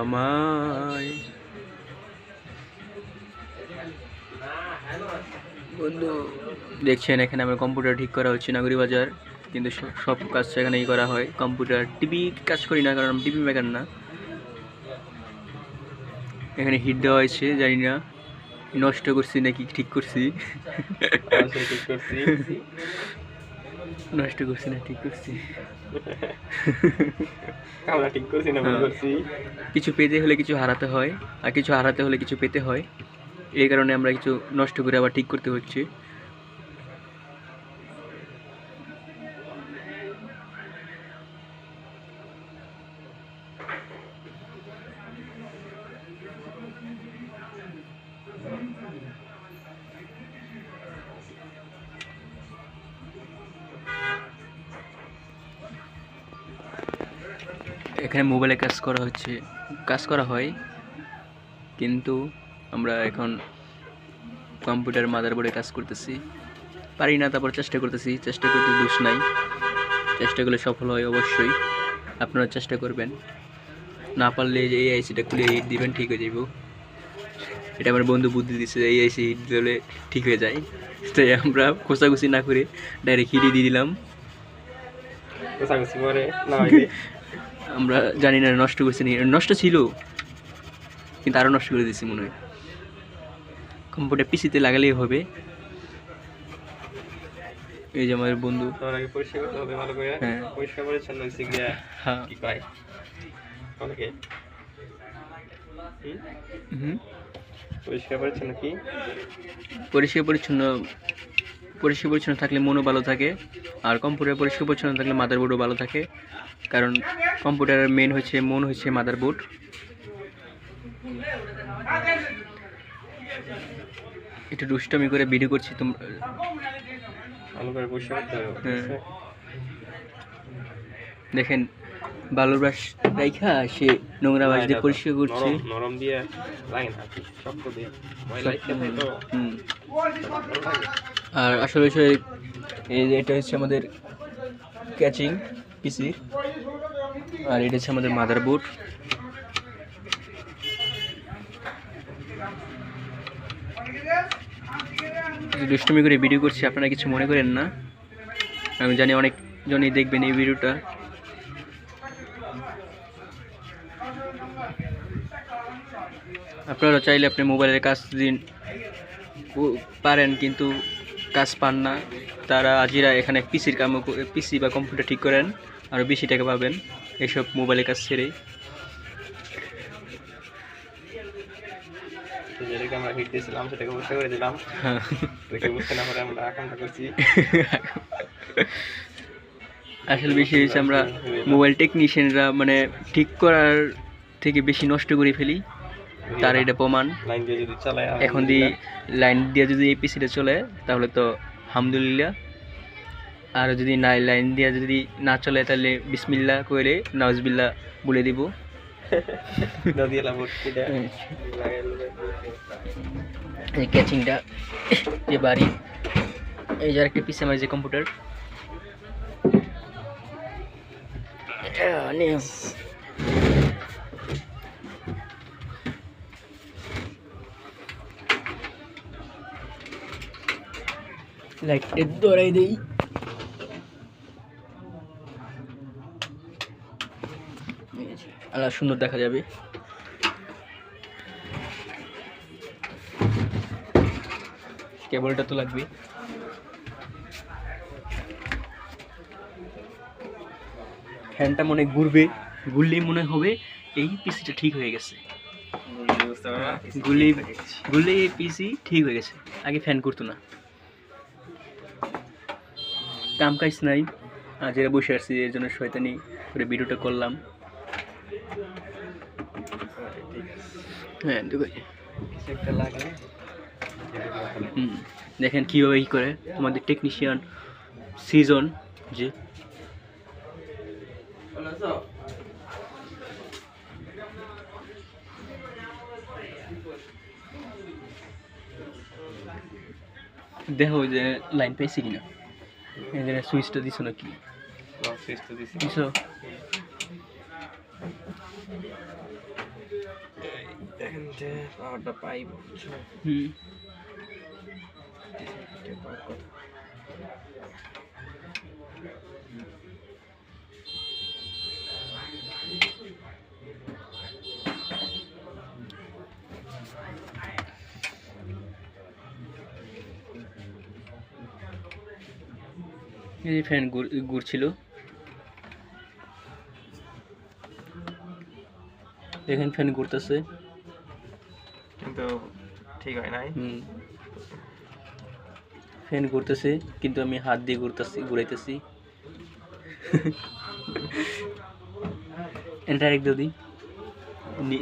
আমায় বন্ধু দেখছেন এখানে আমার কম্পিউটার ঠিক করা হচ্ছে নাগরী বাজার, কিন্তু সব কাজ এখানেই করা হয়। কম্পিউটার টিভি কাজ করি না, কারণ টিভি মেকার না। এখানে হিট দেওয়া হয়েছে, জানি না নষ্ট করছি নাকি ঠিক করছি। নষ্ট করছি না ঠিক করছি। আমরা ঠিক করছি না ভুল করছি। কিছু পেতে হলে কিছু হারাতে হয়, আর কিছু হারাতে হলে কিছু পেতে হয়। এই কারণে আমরা কিছু নষ্ট করে আবার ঠিক করতে হচ্ছে। এখানে মোবাইলে কাজ করা হয়, কিন্তু আমরা এখন কম্পিউটার মাদারবোর্ডে কাজ করতেছি। পারি না, তারপর চেষ্টা করতেছি। চেষ্টা করতে দোষ নাই, চেষ্টা করলে সফল হয় অবশ্যই। আপনারা চেষ্টা করবেন, না পারলে এই আইসিটা খুলে হিট দিবেন, ঠিক হয়ে যাইব। এটা আমার বন্ধু বুদ্ধি দিচ্ছে, এই আইসি হিট দিলে ঠিক হয়ে যায়। তাই আমরা খোঁচাখুচি না করে ডাইরেক্ট হিটই দিয়ে দিলাম। আমরা জানি না নষ্ট করছি নি, নষ্ট ছিল কিন্তু আরও নষ্ট করে দিচ্ছি মনে হয়। কম্পিউটার পিসিতে লাগালেই হবে। এই যে আমাদের বন্ধু, পরিষ্কার করতে হবে ভালো করে। হ্যাঁ, পরিষ্কার পরিচ্ছন্ন হচ্ছে গিয়া কি কয় অনেকে পরিষ্কার পরিচ্ছন্ন কি পরিষ্কার পরিচ্ছন্ন থাকলে মনও ভালো থাকে, আর কম্পিউটার পরিষ্কার পরিচ্ছন্ন থাকলে মাদারবোর্ডও ভালো থাকে। কারণ কম্পিউটারের মেন হচ্ছে মন হচ্ছে মাদারবোর্ড। একটু দুষ্টামি করে ভিডিও করছি তোমরা, ভালো করে পরিষ্কার করতে হবে। দেখেন বালুর ব্রাশ রাইখা সে নোংরা ব্রাশ দিয়ে পরিষ্কার করছে। নরম দিয়ে লাগে না, শক্ত দিয়ে আর আসলে বিষয় এটা হচ্ছে আমাদের ক্যাচিং পিসি, আর এটা হচ্ছে আমাদের মাদারবোর্ড। দুষ্টুমি করে ভিডিও করছি, আপনারা কিছু মনে করেন না। আমি জানি অনেকজনই দেখবেন এই ভিডিওটা। আপনারা চাইলে আপনি মোবাইলের কাজ দিন পারেন, কিন্তু কাজ পান না, তারা আজিরা এখানে পিসি বা কম্পিউটার ঠিক করেন, আরও বেশি টাকা পাবেন এইসব মোবাইলের কাজ ছেড়ে। আমরা হিট দিয়েছিলাম, সেটাকে পরিষ্কার করে দিলাম। বুঝতে না পারে আমরা আকাঙ্ক্ষা করছি। আসলে বেশি হয়েছে আমরা মোবাইল টেকনিশিয়ানরা মানে ঠিক করার থেকে বেশি নষ্ট করে ফেলি, তার এটা প্রমাণ। এখন লাইন দিয়ে যদি এই পিসিটা চলে তাহলে তো আলহামদুলিল্লাহ, আর যদি লাইন দিয়ে যদি না চলে তাহলে বিসমিল্লাহ করে নাউজবিল্লাহ বলে দিব। এই ক্যাচিংটা যে বাড়ি, এই যে আরেকটা পিসি আমার যে কম্পিউটার, লাইট ধরাই দেই। আল্লাহ সুন্দর দেখা যাবে। কেবলটা তো লাগবে। ফ্যানটা মনে ঘুরলেই মনে হবে এই পিসিটা ঠিক হয়ে গেছে। ঘুরলে এই পিসি ঠিক হয়ে গেছে, আগে ফ্যান করতো না। কাম কাজ নাই, আজ এরা বসে আসছি, এর জন্য শয়তানি করে ভিডিওটা করলাম। হ্যাঁ দেখেন কীভাবে ই করে আমাদের টেকনিশিয়ান সিজন। যে দেখো যে লাইন পাইছি কিনা, এখানে সুইচটা দিছো নাকি? দিছো। এখান থেকে পাওয়ারটা পাইব হুম এই ফ্যান ঘুরছিল, দেখেন ফ্যান ঘুরতেছে। কিন্তু ঠিক হয় নাই। ফ্যান ঘুরতেছে কিন্তু আমি হাত দিয়ে ঘুরাইতেছি। ডাইরেক্ট যদি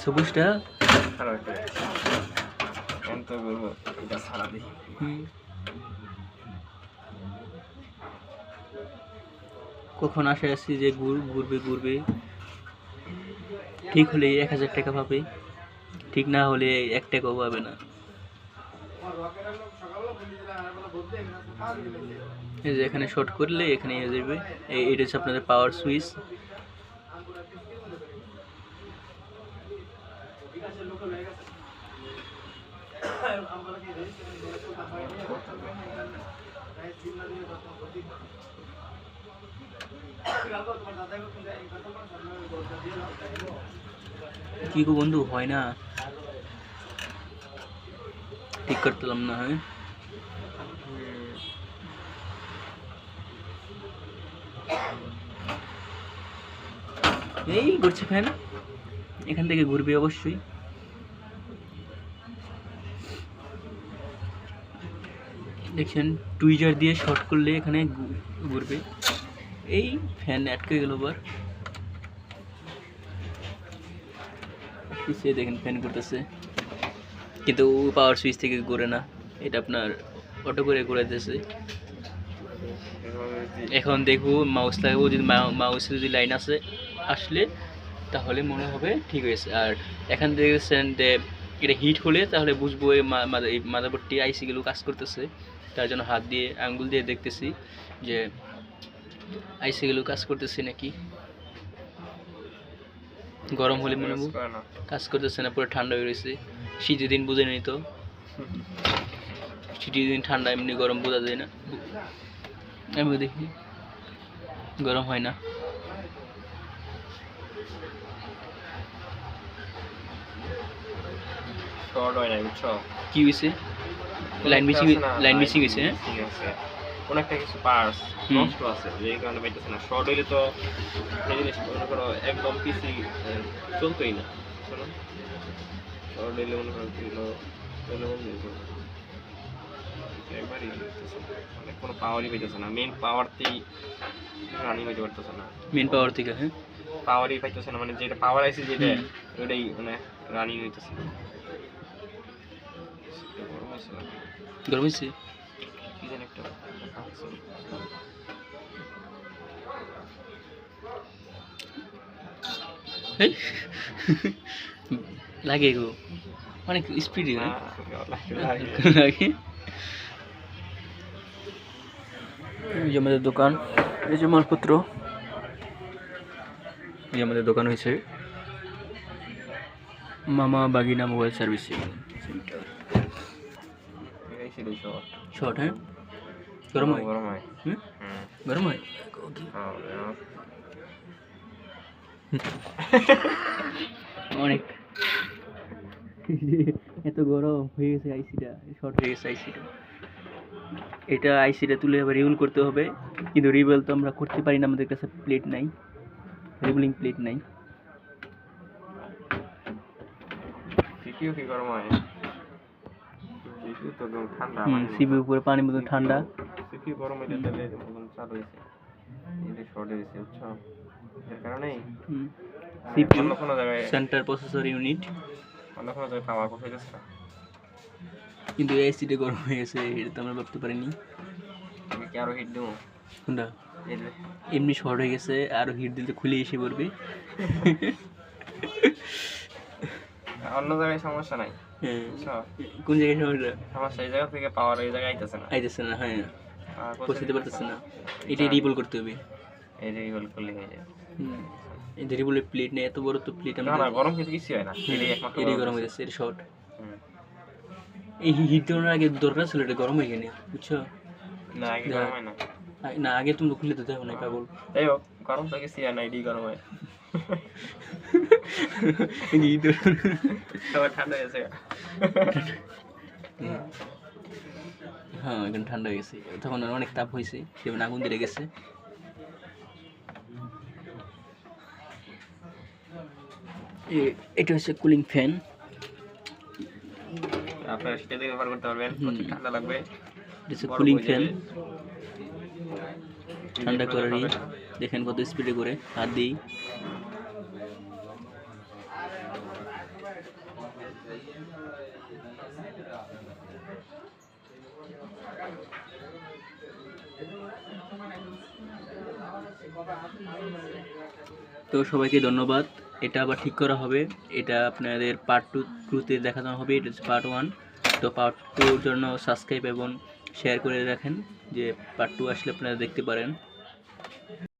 সবুজটা খারাপ একটা ফ্যান তো বলবো এটা ছাড়া দিই। কখন আশায় আসছি যে ঘুরবে, ঠিক হলে 1000 টাকা পাবে, ঠিক না হলে 1 টাকাও পাবে না। এই যে এখানে শর্ট করলে এখানে হয়ে যাবে। এটা হচ্ছে আপনাদের পাওয়ার সুইচ। কি গো বন্ধু, হয় না, ঠিক করতেলাম না। হয় এই ঘুরছে ফ্যান, এখান থেকে ঘুরবে অবশ্যই। দেখছেন টুইজার দিয়ে শর্ট করলে এখানে ঘুরবে। এই ফ্যান আটকে গেল আবার। পিছিয়ে দেখেন ফ্যান ঘুরতেছে কিন্তু পাওয়ার সুইচ থেকে ঘুরে না, এটা আপনার অটো করে ঘুরাইতেছে। এখন দেখবো মাউস লাগাবো, যদি মাউসে যদি লাইন আসলে তাহলে মনে হবে ঠিক হয়েছে। আর এখান থেকে দেখছেন যে এটা হিট হলে তাহলে বুঝবো এই মাদারবোর্ডটি আইসিগুলো কাজ করতেছে। তার জন্য হাত দিয়ে আঙ্গুল দিয়ে দেখতেছি যে আইসিগুলো কাজ করতেছে নাকি। গরম হলে মনে হবে কাজ করতেছে না, পুরো ঠান্ডা হয়ে রয়েছে। শীতের দিন বুঝে নিত, শীতের দিন ঠান্ডা, এমনি গরম বোঝা যায় না। আমি দেখি গরম হয় না। কি হয়েছে? লাইন মিসিং হয়েছে। অনেকটা কিছু পার্টস নষ্ট আছে, যেই কারণে পাইতেছে না। শর্ট হইলে তো এই জিনিসটা মনে করো একদম পিসি চলতোই না। শর্ট হইলে মনে করো একবারই মানে কোনো পাওয়ারই পাইতেছে না। মেন পাওয়ারতেই রানিং হইতে পারতেছে না। মেন পাওয়ার থেকে পাওয়ারই পাইতেছে না, মানে যেটা পাওয়ার আইসি যেটা ওইটাই মানে রানিং হইতেছে না। গরম হয়েছে কি জানি একটা লাগে গো, অনেক স্পিড লাগে। এই যে আমাদের দোকান, এই যে মালপত্র, এই আমাদের দোকান হয়েছে মামা বাগিনা মোবাইল সার্ভিসিং সেন্টার। শর্ট হ্যাঁ, গরম হয় গরম হয় অনেক। এত গরম হয়ে গেছে আইসিটা, শর্ট হয়ে গেছে আইসিটা। এটা আইসিটা তুলে আবার রিউল করতে হবে, কিন্তু রিবেল তো আমরা করতে পারি না, আমাদের কাছে প্লেট নাই, রিবলিং প্লেট নাই। সিপিইউ কি গরম হয়? সিপিইউ তো একদম ঠান্ডা, সিপিইউ উপরে পানির মতো ঠান্ডা। সিপিইউ গরম হইলে তাহলে এরকম চালু হইছে, এটা শর্ট হইছে বুঝছো, এর কারণে সিপিইউ সেন্টার প্রসেসর ইউনিট অন্য কোনো জায়গায় পাওয়ার কোথাইতেছে না, কিন্তু এসিটা গরম হয়ে গেছে, এটা তো আমরা ভাবতে পারিনি। আমি কি আরো হিট দেবো? কোনটা? এমনি শর্ট হয়ে গেছে, আরো হিট দিলে খুলে এসে পড়বে। অন্য জায়গায় সমস্যা নাই। কোন জায়গায় সমস্যা? সমস্যা এই জায়গা থেকে পাওয়ার এই জায়গায় আইতেছে না। হ্যাঁ, পৌঁছাতে পারতেছে না, এটা রিবল করতে হবে। এই রিবল করলে হয়ে যায়। এই দেরি বলে প্লেট নেই, এত বড় তো প্লেট না আমরা না গরম কিন্তু কিছু হয় না, এটাই একমাত্র এরই গরম গরম হয়ে হয়েছে। যাচ্ছে, এর শর্ট। হুম। এই হিট দেওয়ার আগে দরকার ছিল, এটা গরম হয়ে গেছে, বুঝছো? না আগে গরম হয় না। না আগে তুমি খুলে তো দেখো না পাগল। যাই হোক গরম তো কিছু হয় না, এটাই গরম হয়। হিট সবার ঠান্ডা হয়েছে। হ্যাঁ এখন ঠান্ডা হয়ে গেছে, তখন অনেক তাপ হয়েছে, যেমন আগুন ধরে গেছে। এটা হচ্ছে কুলিং ফ্যান। আপনারা সেটা দিয়ে ব্যবহার করতে পারবেন, প্রচুর ঠান্ডা লাগবে। এটা হচ্ছে বরফ কুলিং হয়ে ফ্যান, যাবে। ঠান্ডা নিজের করারই। প্রয়োজন হবে না। দেখেন কত স্পিডে করে হাত দিই। তো সবাইকে ধন্যবাদ। এটা আবার ঠিক করা হবে, এটা আপনাদের পার্ট টুতে দেখানো হবে, এটা হচ্ছে পার্ট 1। তো পার্ট 2-র জন্য সাবস্ক্রাইব এবং শেয়ার করে রাখেন, যে পার্ট 2 আসলে আপনারা দেখতে পারেন।